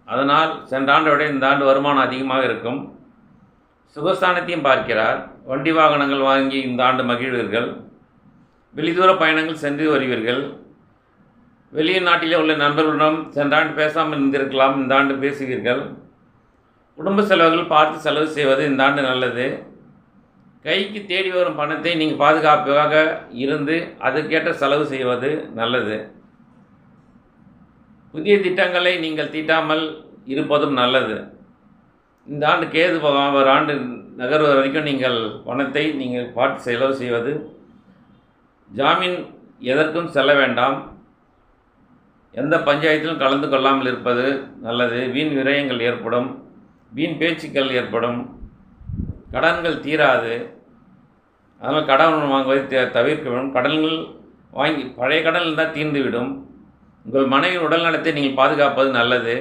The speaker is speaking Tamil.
அதனால் சென்ற ஆண்டை விட இந்த ஆண்டு வருமானம் அதிகமாக இருக்கும். சுகஸ்தானத்தையும் பார்க்கிறார். வண்டி வாகனங்கள் வாங்கி இந்த ஆண்டு மகிழ்வீர்கள். வெளிதூர பயணங்கள் சென்று வருவீர்கள். வெளிநாட்டிலே உள்ள நண்பர்களிடம் சென்ற ஆண்டு பேசாமல் இருந்திருக்கலாம், இந்த ஆண்டு பேசுவீர்கள். குடும்ப செலவுகள் பார்த்து செலவு செய்வது இந்த ஆண்டு நல்லது. கைக்கு தேடி வரும் பணத்தை நீங்கள் பாதுகாப்பாக இருந்து அதற்கேற்ற செலவு செய்வது நல்லது. புதிய திட்டங்களை நீங்கள் தீட்டாமல் இருப்பதும் நல்லது. இந்த ஆண்டு கேது ஒரு ஆண்டு நகர்வது வரைக்கும் நீங்கள் பணத்தை நீங்கள் பார்த்து செலவு செய்வது. ஜாமீன் எதற்கும் செல்ல வேண்டாம். எந்த பஞ்சாயத்திலும் கலந்து கொள்ளாமல் இருப்பது நல்லது. வீண் விரயங்கள் ஏற்படும், வீண் பேச்சுக்கள் ஏற்படும், கடன்கள் தீராது. அதனால் கடன் வாங்குவதை தவிர்க்க வேண்டும். கடன்கள் வாங்கி பழைய கடன் இருந்தால் தீர்ந்துவிடும். உங்கள் மனைவியின் உடல் நலத்தை நீங்கள் பாதுகாப்பது நல்லது.